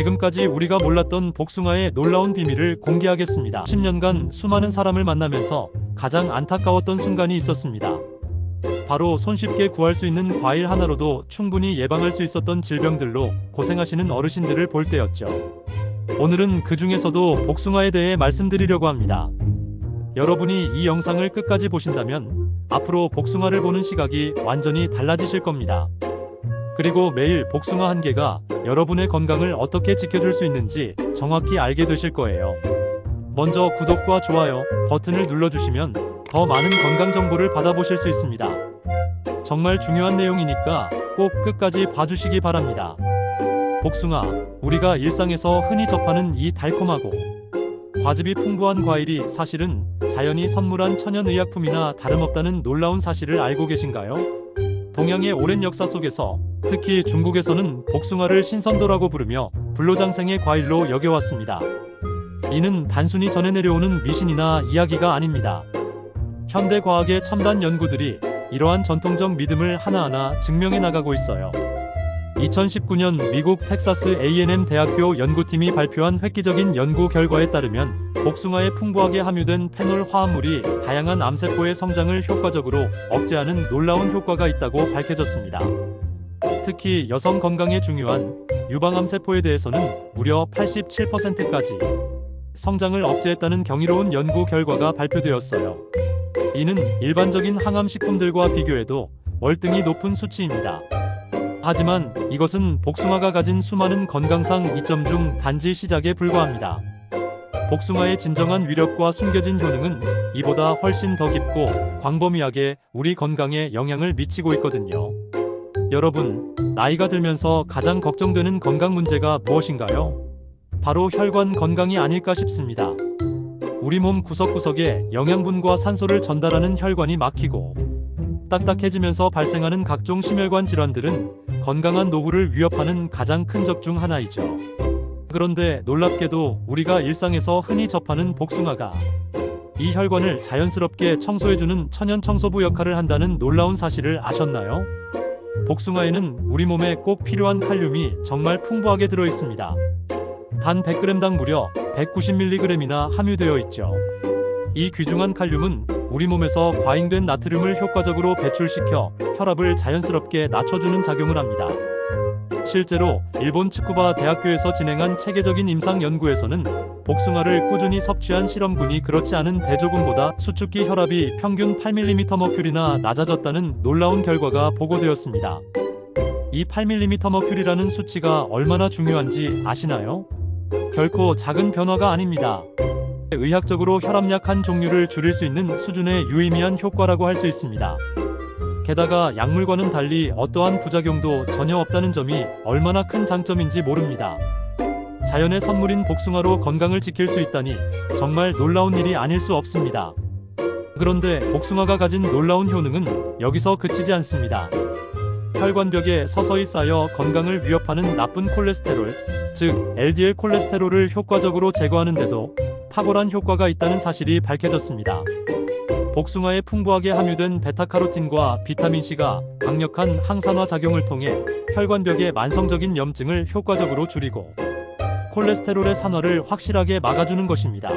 지금까지 우리가 몰랐던 복숭아의 놀라운 비밀을 공개하겠습니다. 10년간 수많은 사람을 만나면서 가장 안타까웠던 순간이 있었습니다. 바로 손쉽게 구할 수 있는 과일 하나로도 충분히 예방할 수 있었던 질병들로 고생하시는 어르신들을 볼 때였죠. 오늘은 그 중에서도 복숭아에 대해 말씀드리려고 합니다. 여러분이 이 영상을 끝까지 보신다면 앞으로 복숭아를 보는 시각이 완전히 달라지실 겁니다. 그리고 매일 복숭아 한 개가 여러분의 건강을 어떻게 지켜줄 수 있는지 정확히 알게 되실 거예요. 먼저 구독과 좋아요 버튼을 눌러주시면 더 많은 건강 정보를 받아보실 수 있습니다. 정말 중요한 내용이니까 꼭 끝까지 봐주시기 바랍니다. 복숭아, 우리가 일상에서 흔히 접하는 이 달콤하고 과즙이 풍부한 과일이 사실은 자연이 선물한 천연의약품이나 다름없다는 놀라운 사실을 알고 계신가요? 동양의 오랜 역사 속에서 특히 중국에서는 복숭아를 신선도라고 부르며 불로장생의 과일로 여겨왔습니다. 이는 단순히 전해 내려오는 미신이나 이야기가 아닙니다. 현대 과학의 첨단 연구들이 이러한 전통적 믿음을 하나하나 증명해 나가고 있어요. 2019년 미국 텍사스 A&M 대학교 연구팀이 발표한 획기적인 연구 결과에 따르면 복숭아에 풍부하게 함유된 페놀 화합물이 다양한 암세포의 성장을 효과적으로 억제하는 놀라운 효과가 있다고 밝혀졌습니다. 특히 여성 건강에 중요한 유방암세포에 대해서는 무려 87%까지 성장을 억제했다는 경이로운 연구 결과가 발표되었어요. 이는 일반적인 항암식품들과 비교해도 월등히 높은 수치입니다. 하지만 이것은 복숭아가 가진 수많은 건강상 이점 중 단지 시작에 불과합니다. 복숭아의 진정한 위력과 숨겨진 효능은 이보다 훨씬 더 깊고 광범위하게 우리 건강에 영향을 미치고 있거든요. 여러분, 나이가 들면서 가장 걱정되는 건강 문제가 무엇인가요? 바로 혈관 건강이 아닐까 싶습니다. 우리 몸 구석구석에 영양분과 산소를 전달하는 혈관이 막히고 딱딱해지면서 발생하는 각종 심혈관 질환들은 건강한 노후를 위협하는 가장 큰 적 중 하나이죠. 그런데 놀랍게도 우리가 일상에서 흔히 접하는 복숭아가 이 혈관을 자연스럽게 청소해주는 천연 청소부 역할을 한다는 놀라운 사실을 아셨나요? 복숭아에는 우리 몸에 꼭 필요한 칼륨이 정말 풍부하게 들어있습니다. 단 100g당 무려 190mg이나 함유되어 있죠. 이 귀중한 칼륨은 우리 몸에서 과잉된 나트륨을 효과적으로 배출시켜 혈압을 자연스럽게 낮춰주는 작용을 합니다. 실제로 일본 츠쿠바 대학교에서 진행한 체계적인 임상 연구에서는 복숭아를 꾸준히 섭취한 실험군이 그렇지 않은 대조군보다 수축기 혈압이 평균 8mmHg나 낮아졌다는 놀라운 결과가 보고되었습니다. 이 8mmHg라는 수치가 얼마나 중요한지 아시나요? 결코 작은 변화가 아닙니다. 의학적으로 혈압약 한 종류를 줄일 수 있는 수준의 유의미한 효과라고 할 수 있습니다. 게다가 약물과는 달리 어떠한 부작용도 전혀 없다는 점이 얼마나 큰 장점인지 모릅니다. 자연의 선물인 복숭아로 건강을 지킬 수 있다니 정말 놀라운 일이 아닐 수 없습니다. 그런데 복숭아가 가진 놀라운 효능은 여기서 그치지 않습니다. 혈관벽에 서서히 쌓여 건강을 위협하는 나쁜 콜레스테롤, 즉 LDL 콜레스테롤을 효과적으로 제거하는데도 탁월한 효과가 있다는 사실이 밝혀졌습니다. 복숭아에 풍부하게 함유된 베타카로틴과 비타민C가 강력한 항산화 작용을 통해 혈관벽의 만성적인 염증을 효과적으로 줄이고 콜레스테롤의 산화를 확실하게 막아주는 것입니다.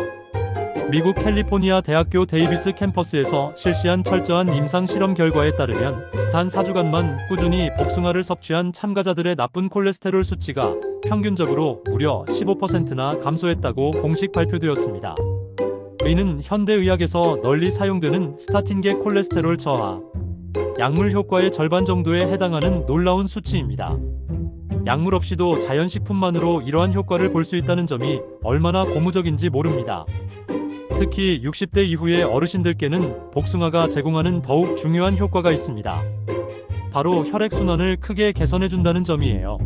미국 캘리포니아 대학교 데이비스 캠퍼스에서 실시한 철저한 임상 실험 결과에 따르면 단 4주간만 꾸준히 복숭아를 섭취한 참가자들의 나쁜 콜레스테롤 수치가 평균적으로 무려 15%나 감소했다고 공식 발표되었습니다. 이는 현대의학에서 널리 사용되는 스타틴계 콜레스테롤 저하, 약물 효과의 절반 정도에 해당하는 놀라운 수치입니다. 약물 없이도 자연식품만으로 이러한 효과를 볼 수 있다는 점이 얼마나 고무적인지 모릅니다. 특히 60대 이후의 어르신들께는 복숭아가 제공하는 더욱 중요한 효과가 있습니다. 바로 혈액순환을 크게 개선해준다는 점이에요.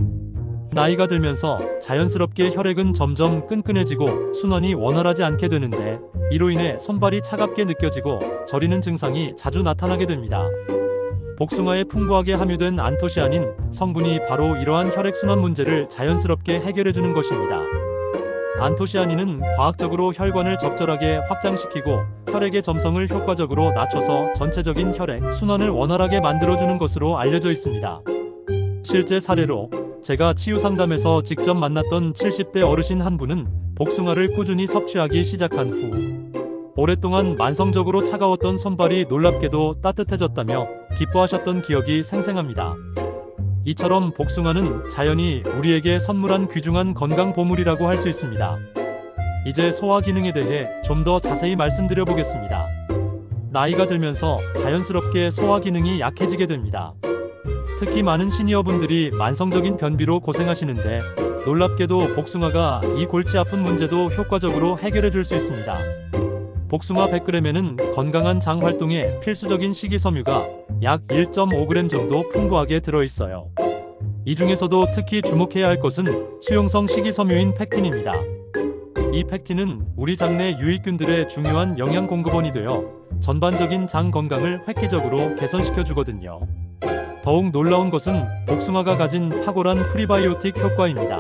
나이가 들면서 자연스럽게 혈액은 점점 끈끈해지고 순환이 원활하지 않게 되는데 이로 인해 손발이 차갑게 느껴지고 저리는 증상이 자주 나타나게 됩니다. 복숭아에 풍부하게 함유된 안토시아닌 성분이 바로 이러한 혈액순환 문제를 자연스럽게 해결해주는 것입니다. 안토시아닌은 과학적으로 혈관을 적절하게 확장시키고 혈액의 점성을 효과적으로 낮춰서 전체적인 혈액 순환을 원활하게 만들어주는 것으로 알려져 있습니다. 실제 사례로 제가 치유 상담에서 직접 만났던 70대 어르신 한 분은 복숭아를 꾸준히 섭취하기 시작한 후 오랫동안 만성적으로 차가웠던 손발이 놀랍게도 따뜻해졌다며 기뻐하셨던 기억이 생생합니다. 이처럼 복숭아는 자연이 우리에게 선물한 귀중한 건강 보물이라고 할 수 있습니다. 이제 소화 기능에 대해 좀 더 자세히 말씀드려 보겠습니다. 나이가 들면서 자연스럽게 소화 기능이 약해지게 됩니다. 특히 많은 시니어분들이 만성적인 변비로 고생하시는데 놀랍게도 복숭아가 이 골치 아픈 문제도 효과적으로 해결해 줄 수 있습니다. 복숭아 100g에는 건강한 장 활동에 필수적인 식이섬유가 약 1.5g 정도 풍부하게 들어있어요. 이 중에서도 특히 주목해야 할 것은 수용성 식이섬유인 펙틴입니다. 이 펙틴은 우리 장 내 유익균들의 중요한 영양 공급원이 되어 전반적인 장 건강을 획기적으로 개선시켜 주거든요. 더욱 놀라운 것은 복숭아가 가진 탁월한 프리바이오틱 효과입니다.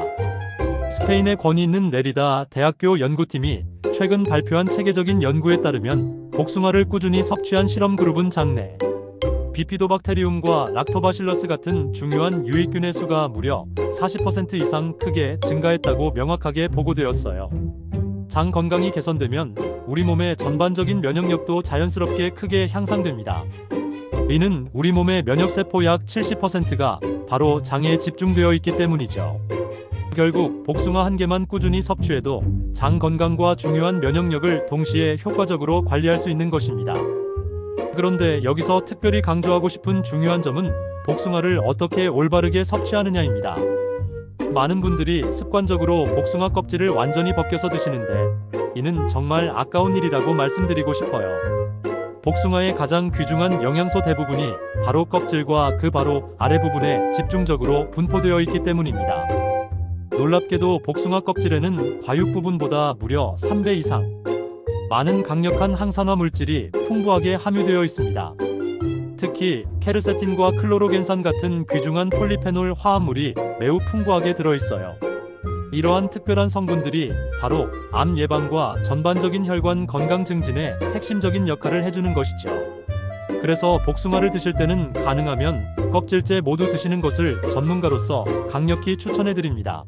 스페인의 권위 있는 레리다 대학교 연구팀이 최근 발표한 체계적인 연구에 따르면 복숭아를 꾸준히 섭취한 실험 그룹은 장내 비피도박테리움과 락토바실러스 같은 중요한 유익균의 수가 무려 40% 이상 크게 증가했다고 명확하게 보고되었어요. 장 건강이 개선되면 우리 몸의 전반적인 면역력도 자연스럽게 크게 향상됩니다. 이는 우리 몸의 면역세포 약 70%가 바로 장에 집중되어 있기 때문이죠. 결국 복숭아 한 개만 꾸준히 섭취해도 장 건강과 중요한 면역력을 동시에 효과적으로 관리할 수 있는 것입니다. 그런데 여기서 특별히 강조하고 싶은 중요한 점은 복숭아를 어떻게 올바르게 섭취하느냐입니다. 많은 분들이 습관적으로 복숭아 껍질을 완전히 벗겨서 드시는데 이는 정말 아까운 일이라고 말씀드리고 싶어요. 복숭아의 가장 귀중한 영양소 대부분이 바로 껍질과 그 바로 아래 부분에 집중적으로 분포되어 있기 때문입니다. 놀랍게도 복숭아 껍질에는 과육 부분보다 무려 3배 이상 많은 강력한 항산화 물질이 풍부하게 함유되어 있습니다. 특히 케르세틴과 클로로겐산 같은 귀중한 폴리페놀 화합물이 매우 풍부하게 들어있어요. 이러한 특별한 성분들이 바로 암 예방과 전반적인 혈관 건강 증진에 핵심적인 역할을 해주는 것이죠. 그래서 복숭아를 드실 때는 가능하면 껍질째 모두 드시는 것을 전문가로서 강력히 추천해드립니다.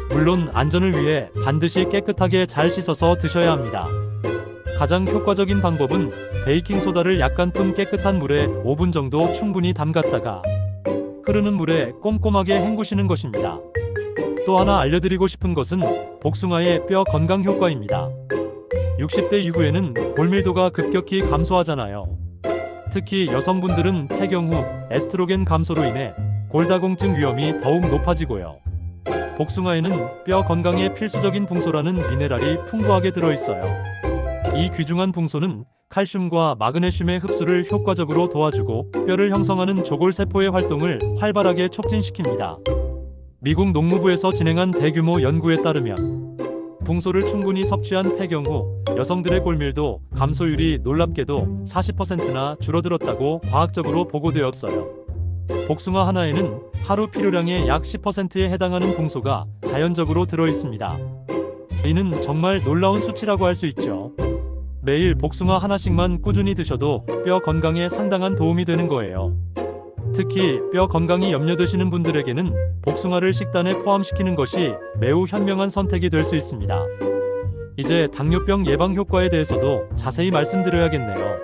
물론 안전을 위해 반드시 깨끗하게 잘 씻어서 드셔야 합니다. 가장 효과적인 방법은 베이킹소다를 약간 푼 깨끗한 물에 5분 정도 충분히 담갔다가 흐르는 물에 꼼꼼하게 헹구시는 것입니다. 또 하나 알려드리고 싶은 것은 복숭아의 뼈 건강 효과입니다. 60대 이후에는 골밀도가 급격히 감소하잖아요. 특히 여성분들은 폐경 후 에스트로겐 감소로 인해 골다공증 위험이 더욱 높아지고요. 복숭아에는 뼈 건강에 필수적인 붕소라는 미네랄이 풍부하게 들어있어요. 이 귀중한 붕소는 칼슘과 마그네슘의 흡수를 효과적으로 도와주고 뼈를 형성하는 조골세포의 활동을 활발하게 촉진시킵니다. 미국 농무부에서 진행한 대규모 연구에 따르면 붕소를 충분히 섭취한 폐경 후 여성들의 골밀도 감소율이 놀랍게도 40%나 줄어들었다고 과학적으로 보고되었어요. 복숭아 하나에는 하루 필요량의 약 10%에 해당하는 붕소가 자연적으로 들어있습니다. 이는 정말 놀라운 수치라고 할 수 있죠. 매일 복숭아 하나씩만 꾸준히 드셔도 뼈 건강에 상당한 도움이 되는 거예요. 특히 뼈 건강이 염려되시는 분들에게는 복숭아를 식단에 포함시키는 것이 매우 현명한 선택이 될 수 있습니다. 이제 당뇨병 예방 효과에 대해서도 자세히 말씀드려야겠네요.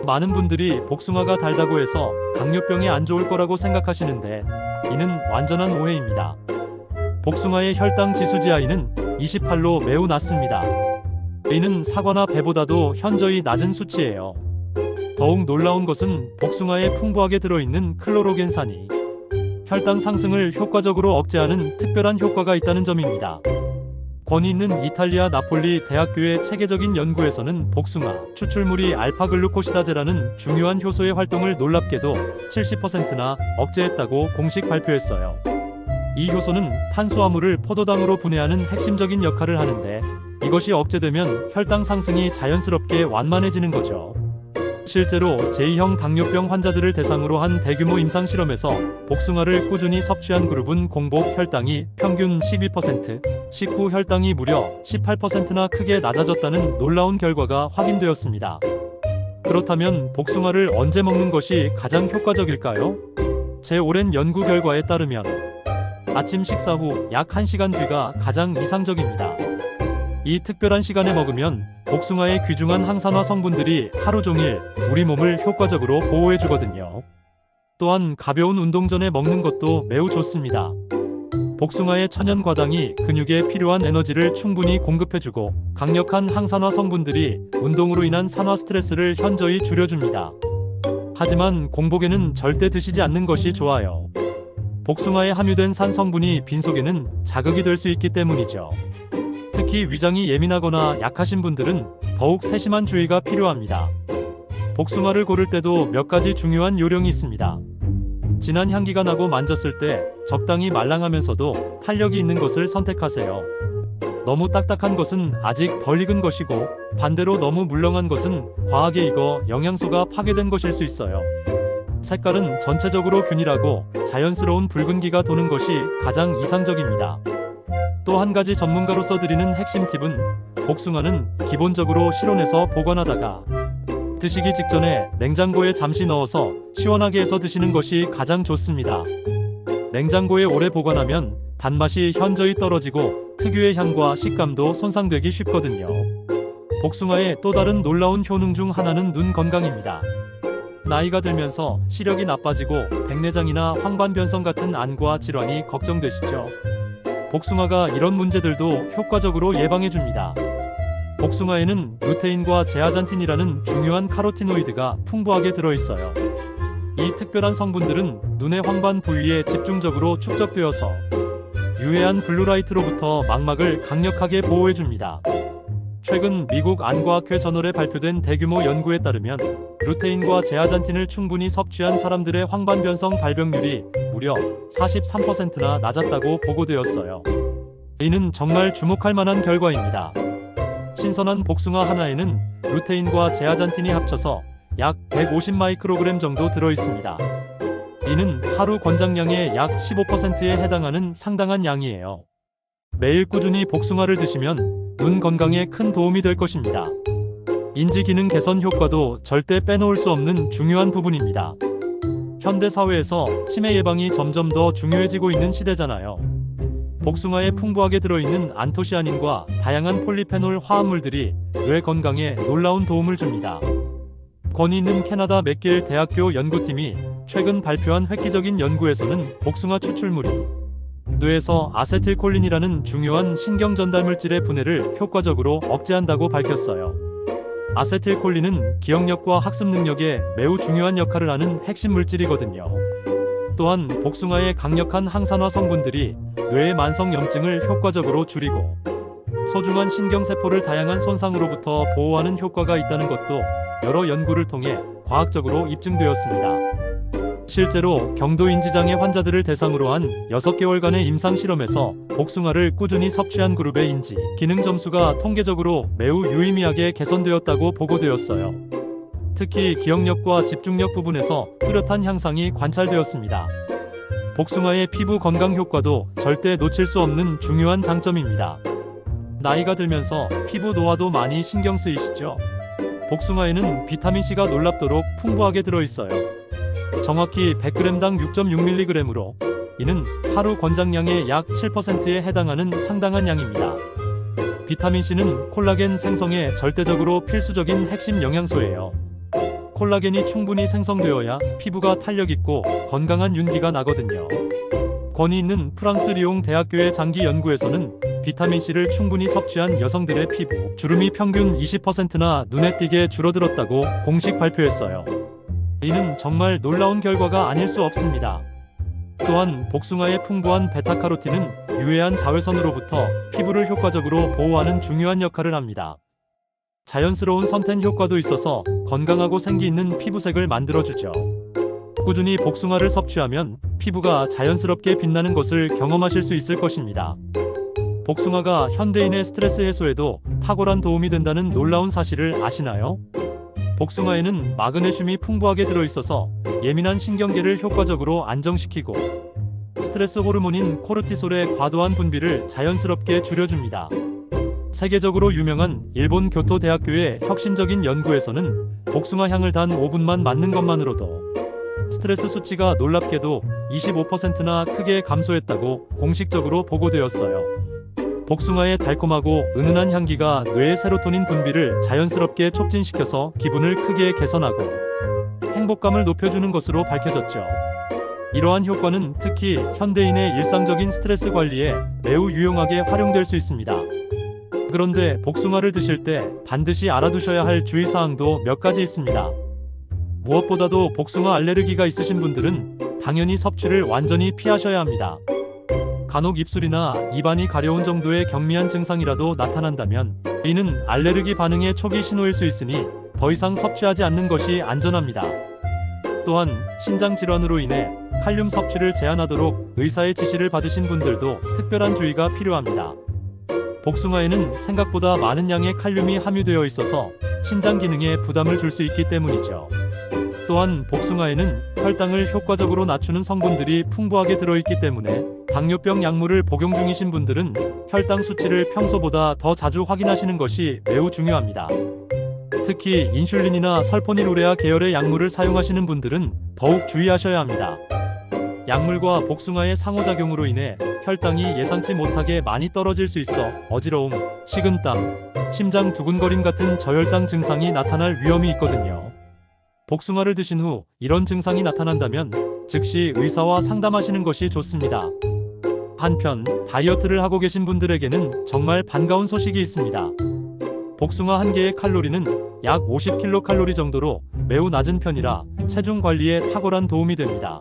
많은 분들이 복숭아가 달다고 해서 당뇨병에 안 좋을 거라고 생각하시는데 이는 완전한 오해입니다. 복숭아의 혈당 지수 GI는 28로 매우 낮습니다. 이는 사과나 배보다도 현저히 낮은 수치예요. 더욱 놀라운 것은 복숭아에 풍부하게 들어있는 클로로겐산이 혈당 상승을 효과적으로 억제하는 특별한 효과가 있다는 점입니다. 권위 있는 이탈리아 나폴리 대학교의 체계적인 연구에서는 복숭아 추출물이 알파글루코시다제라는 중요한 효소의 활동을 놀랍게도 70%나 억제했다고 공식 발표했어요. 이 효소는 탄수화물을 포도당으로 분해하는 핵심적인 역할을 하는데 이것이 억제되면 혈당 상승이 자연스럽게 완만해지는 거죠. 실제로 제2형 당뇨병 환자들을 대상으로 한 대규모 임상 실험에서 복숭아를 꾸준히 섭취한 그룹은 공복 혈당이 평균 12%, 식후 혈당이 무려 18%나 크게 낮아졌다는 놀라운 결과가 확인되었습니다. 그렇다면 복숭아를 언제 먹는 것이 가장 효과적일까요? 제 오랜 연구 결과에 따르면 아침 식사 후 약 1시간 뒤가 가장 이상적입니다. 이 특별한 시간에 먹으면 복숭아의 귀중한 항산화 성분들이 하루 종일 우리 몸을 효과적으로 보호해 주거든요. 또한 가벼운 운동 전에 먹는 것도 매우 좋습니다. 복숭아의 천연 과당이 근육에 필요한 에너지를 충분히 공급해주고 강력한 항산화 성분들이 운동으로 인한 산화 스트레스를 현저히 줄여줍니다. 하지만 공복에는 절대 드시지 않는 것이 좋아요. 복숭아에 함유된 산 성분이 빈속에는 자극이 될 수 있기 때문이죠. 특히 위장이 예민하거나 약하신 분들은 더욱 세심한 주의가 필요합니다. 복숭아를 고를 때도 몇 가지 중요한 요령이 있습니다. 진한 향기가 나고 만졌을 때 적당히 말랑하면서도 탄력이 있는 것을 선택하세요. 너무 딱딱한 것은 아직 덜 익은 것이고, 반대로 너무 물렁한 것은 과하게 익어 영양소가 파괴된 것일 수 있어요. 색깔은 전체적으로 균일하고 자연스러운 붉은기가 도는 것이 가장 이상적입니다. 또 한 가지 전문가로서 드리는 핵심 팁은, 복숭아는 기본적으로 실온에서 보관하다가 드시기 직전에 냉장고에 잠시 넣어서 시원하게 해서 드시는 것이 가장 좋습니다. 냉장고에 오래 보관하면 단맛이 현저히 떨어지고 특유의 향과 식감도 손상되기 쉽거든요. 복숭아의 또 다른 놀라운 효능 중 하나는 눈 건강입니다. 나이가 들면서 시력이 나빠지고 백내장이나 황반변성 같은 안과 질환이 걱정되시죠? 복숭아가 이런 문제들도 효과적으로 예방해줍니다. 복숭아에는 루테인과 제아잔틴이라는 중요한 카로티노이드가 풍부하게 들어있어요. 이 특별한 성분들은 눈의 황반 부위에 집중적으로 축적되어서 유해한 블루라이트로부터 망막을 강력하게 보호해줍니다. 최근 미국 안과학회 저널에 발표된 대규모 연구에 따르면 루테인과 제아잔틴을 충분히 섭취한 사람들의 황반변성 발병률이 무려 43%나 낮았다고 보고되었어요. 이는 정말 주목할 만한 결과입니다. 신선한 복숭아 하나에는 루테인과 제아잔틴이 합쳐서 약 150 마이크로그램 정도 들어있습니다. 이는 하루 권장량의 약 15%에 해당하는 상당한 양이에요. 매일 꾸준히 복숭아를 드시면 눈 건강에 큰 도움이 될 것입니다. 인지 기능 개선 효과도 절대 빼놓을 수 없는 중요한 부분입니다. 현대 사회에서 치매 예방이 점점 더 중요해지고 있는 시대잖아요. 복숭아에 풍부하게 들어있는 안토시아닌과 다양한 폴리페놀 화합물들이 뇌 건강에 놀라운 도움을 줍니다. 권위 있는 캐나다 맥길 대학교 연구팀이 최근 발표한 획기적인 연구에서는 복숭아 추출물이 뇌에서 아세틸콜린이라는 중요한 신경 전달 물질의 분해를 효과적으로 억제한다고 밝혔어요. 아세틸콜린은 기억력과 학습 능력에 매우 중요한 역할을 하는 핵심 물질이거든요. 또한 복숭아의 강력한 항산화 성분들이 뇌의 만성염증을 효과적으로 줄이고 소중한 신경세포를 다양한 손상으로부터 보호하는 효과가 있다는 것도 여러 연구를 통해 과학적으로 입증되었습니다. 실제로 경도인지장애 환자들을 대상으로 한 6개월간의 임상 실험에서 복숭아를 꾸준히 섭취한 그룹의 인지 기능 점수가 통계적으로 매우 유의미하게 개선되었다고 보고되었어요. 특히 기억력과 집중력 부분에서 뚜렷한 향상이 관찰되었습니다. 복숭아의 피부 건강 효과도 절대 놓칠 수 없는 중요한 장점입니다. 나이가 들면서 피부 노화도 많이 신경 쓰이시죠? 복숭아에는 비타민C가 놀랍도록 풍부하게 들어있어요. 정확히 100g당 6.6mg으로 이는 하루 권장량의 약 7%에 해당하는 상당한 양입니다. 비타민C는 콜라겐 생성에 절대적으로 필수적인 핵심 영양소예요. 콜라겐이 충분히 생성되어야 피부가 탄력있고 건강한 윤기가 나거든요. 권위 있는 프랑스 리옹 대학교의 장기 연구에서는 비타민C를 충분히 섭취한 여성들의 피부 주름이 평균 20%나 눈에 띄게 줄어들었다고 공식 발표했어요. 이는 정말 놀라운 결과가 아닐 수 없습니다. 또한 복숭아의 풍부한 베타카로틴은 유해한 자외선으로부터 피부를 효과적으로 보호하는 중요한 역할을 합니다. 자연스러운 선텐 효과도 있어서 건강하고 생기 있는 피부색을 만들어주죠. 꾸준히 복숭아를 섭취하면 피부가 자연스럽게 빛나는 것을 경험하실 수 있을 것입니다. 복숭아가 현대인의 스트레스 해소에도 탁월한 도움이 된다는 놀라운 사실을 아시나요? 복숭아에는 마그네슘이 풍부하게 들어있어서 예민한 신경계를 효과적으로 안정시키고 스트레스 호르몬인 코르티솔의 과도한 분비를 자연스럽게 줄여줍니다. 세계적으로 유명한 일본 교토대학교의 혁신적인 연구에서는 복숭아 향을 단 5분만 맡는 것만으로도 스트레스 수치가 놀랍게도 25%나 크게 감소했다고 공식적으로 보고되었어요. 복숭아의 달콤하고 은은한 향기가 뇌의 세로토닌 분비를 자연스럽게 촉진시켜서 기분을 크게 개선하고 행복감을 높여주는 것으로 밝혀졌죠. 이러한 효과는 특히 현대인의 일상적인 스트레스 관리에 매우 유용하게 활용될 수 있습니다. 그런데 복숭아를 드실 때 반드시 알아두셔야 할 주의사항도 몇 가지 있습니다. 무엇보다도 복숭아 알레르기가 있으신 분들은 당연히 섭취를 완전히 피하셔야 합니다. 간혹 입술이나 입안이 가려운 정도의 경미한 증상이라도 나타난다면 이는 알레르기 반응의 초기 신호일 수 있으니 더 이상 섭취하지 않는 것이 안전합니다. 또한 신장 질환으로 인해 칼륨 섭취를 제한하도록 의사의 지시를 받으신 분들도 특별한 주의가 필요합니다. 복숭아에는 생각보다 많은 양의 칼륨이 함유되어 있어서 신장 기능에 부담을 줄 수 있기 때문이죠. 또한 복숭아에는 혈당을 효과적으로 낮추는 성분들이 풍부하게 들어있기 때문에 당뇨병 약물을 복용 중이신 분들은 혈당 수치를 평소보다 더 자주 확인하시는 것이 매우 중요합니다. 특히 인슐린이나 설포니루레아 계열의 약물을 사용하시는 분들은 더욱 주의하셔야 합니다. 약물과 복숭아의 상호작용으로 인해 혈당이 예상치 못하게 많이 떨어질 수 있어 어지러움, 식은땀, 심장 두근거림 같은 저혈당 증상이 나타날 위험이 있거든요. 복숭아를 드신 후 이런 증상이 나타난다면 즉시 의사와 상담하시는 것이 좋습니다. 한편 다이어트를 하고 계신 분들에게는 정말 반가운 소식이 있습니다. 복숭아 한 개의 칼로리는 약 50kcal 정도로 매우 낮은 편이라 체중 관리에 탁월한 도움이 됩니다.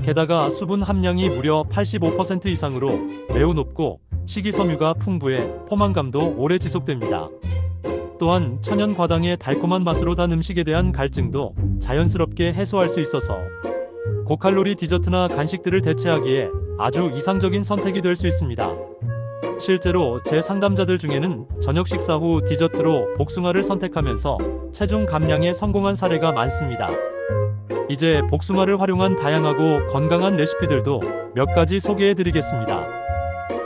게다가 수분 함량이 무려 85% 이상으로 매우 높고 식이섬유가 풍부해 포만감도 오래 지속됩니다. 또한 천연 과당의 달콤한 맛으로 단 음식에 대한 갈증도 자연스럽게 해소할 수 있어서 고칼로리 디저트나 간식들을 대체하기에 아주 이상적인 선택이 될 수 있습니다. 실제로 제 상담자들 중에는 저녁 식사 후 디저트로 복숭아를 선택하면서 체중 감량에 성공한 사례가 많습니다. 이제 복숭아를 활용한 다양하고 건강한 레시피들도 몇 가지 소개해 드리겠습니다.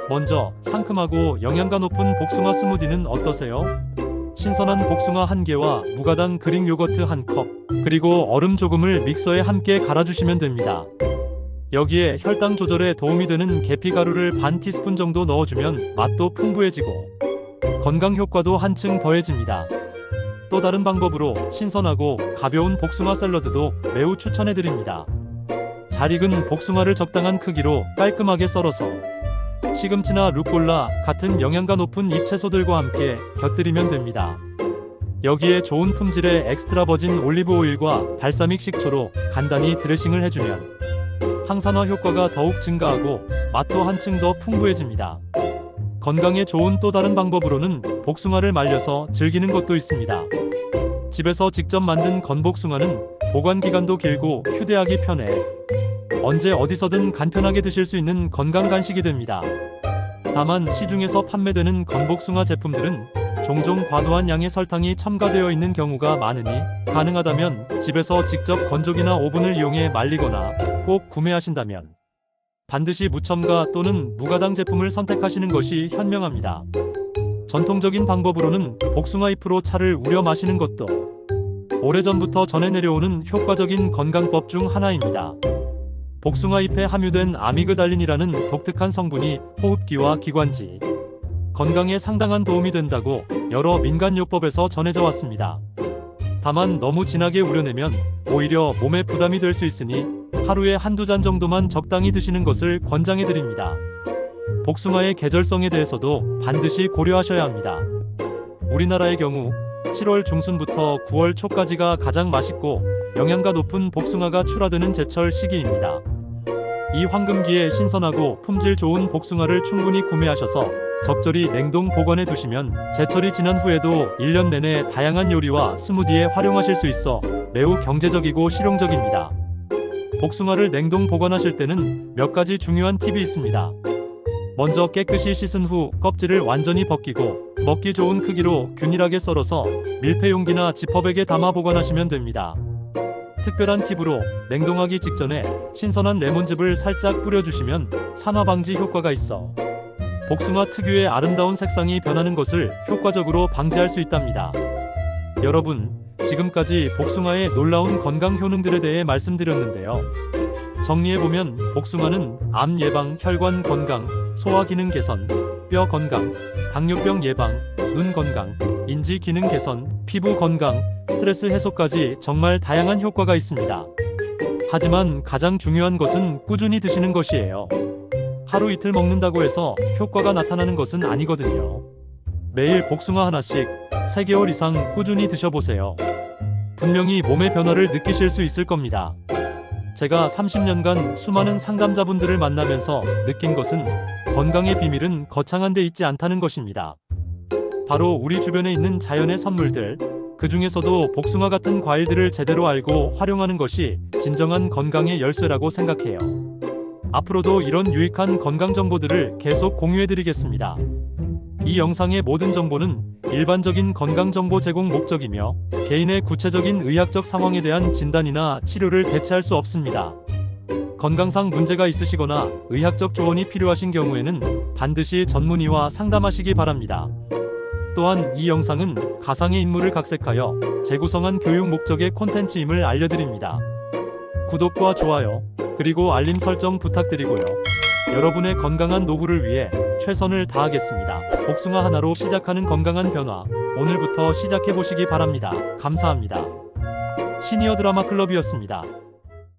먼저 상큼하고 영양가 높은 복숭아 스무디는 어떠세요? 신선한 복숭아 1개와 무가당 그릭 요거트 1컵, 그리고 얼음 조금을 믹서에 함께 갈아주시면 됩니다. 여기에 혈당 조절에 도움이 되는 계피가루를 반 티스푼 정도 넣어주면 맛도 풍부해지고 건강 효과도 한층 더해집니다. 또 다른 방법으로 신선하고 가벼운 복숭아 샐러드도 매우 추천해드립니다. 잘 익은 복숭아를 적당한 크기로 깔끔하게 썰어서 시금치나 루꼴라 같은 영양가 높은 잎채소들과 함께 곁들이면 됩니다. 여기에 좋은 품질의 엑스트라 버진 올리브 오일과 발사믹 식초로 간단히 드레싱을 해주면 항산화 효과가 더욱 증가하고 맛도 한층 더 풍부해집니다. 건강에 좋은 또 다른 방법으로는 복숭아를 말려서 즐기는 것도 있습니다. 집에서 직접 만든 건복숭아는 보관 기간도 길고 휴대하기 편해 언제 어디서든 간편하게 드실 수 있는 건강 간식이 됩니다. 다만 시중에서 판매되는 건복숭아 제품들은 종종 과도한 양의 설탕이 첨가되어 있는 경우가 많으니 가능하다면 집에서 직접 건조기나 오븐을 이용해 말리거나 꼭 구매하신다면 반드시 무첨가 또는 무가당 제품을 선택하시는 것이 현명합니다. 전통적인 방법으로는 복숭아 잎으로 차를 우려 마시는 것도 오래전부터 전해 내려오는 효과적인 건강법 중 하나입니다. 복숭아 잎에 함유된 아미그달린이라는 독특한 성분이 호흡기와 기관지, 건강에 상당한 도움이 된다고 여러 민간요법에서 전해져 왔습니다. 다만 너무 진하게 우려내면 오히려 몸에 부담이 될 수 있으니 하루에 한두 잔 정도만 적당히 드시는 것을 권장해드립니다. 복숭아의 계절성에 대해서도 반드시 고려하셔야 합니다. 우리나라의 경우 7월 중순부터 9월 초까지가 가장 맛있고 영양가 높은 복숭아가 출하되는 제철 시기입니다. 이 황금기에 신선하고 품질 좋은 복숭아를 충분히 구매하셔서 적절히 냉동 보관해 두시면 제철이 지난 후에도 1년 내내 다양한 요리와 스무디에 활용하실 수 있어 매우 경제적이고 실용적입니다. 복숭아를 냉동 보관하실 때는 몇 가지 중요한 팁이 있습니다. 먼저 깨끗이 씻은 후 껍질을 완전히 벗기고 먹기 좋은 크기로 균일하게 썰어서 밀폐 용기나 지퍼백에 담아 보관하시면 됩니다. 특별한 팁으로 냉동하기 직전에 신선한 레몬즙을 살짝 뿌려주시면 산화 방지 효과가 있어 복숭아 특유의 아름다운 색상이 변하는 것을 효과적으로 방지할 수 있답니다. 여러분, 지금까지 복숭아의 놀라운 건강 효능들에 대해 말씀드렸는데요. 정리해보면 복숭아는 암 예방, 혈관 건강, 소화 기능 개선, 뼈 건강, 당뇨병 예방, 눈 건강, 인지 기능 개선, 피부 건강, 스트레스 해소까지 정말 다양한 효과가 있습니다. 하지만 가장 중요한 것은 꾸준히 드시는 것이에요. 하루 이틀 먹는다고 해서 효과가 나타나는 것은 아니거든요. 매일 복숭아 하나씩 3개월 이상 꾸준히 드셔보세요. 분명히 몸의 변화를 느끼실 수 있을 겁니다. 제가 30년간 수많은 상담자분들을 만나면서 느낀 것은 건강의 비밀은 거창한 데 있지 않다는 것입니다. 바로 우리 주변에 있는 자연의 선물들, 그 중에서도 복숭아 같은 과일들을 제대로 알고 활용하는 것이 진정한 건강의 열쇠라고 생각해요. 앞으로도 이런 유익한 건강 정보들을 계속 공유해드리겠습니다. 이 영상의 모든 정보는 일반적인 건강 정보 제공 목적이며 개인의 구체적인 의학적 상황에 대한 진단이나 치료를 대체할 수 없습니다. 건강상 문제가 있으시거나 의학적 조언이 필요하신 경우에는 반드시 전문의와 상담하시기 바랍니다. 또한 이 영상은 가상의 인물을 각색하여 재구성한 교육 목적의 콘텐츠임을 알려드립니다. 구독과 좋아요, 그리고 알림 설정 부탁드리고요. 여러분의 건강한 노후를 위해 최선을 다하겠습니다. 복숭아 하나로 시작하는 건강한 변화, 오늘부터 시작해보시기 바랍니다. 감사합니다. 시니어 드라마 클럽이었습니다.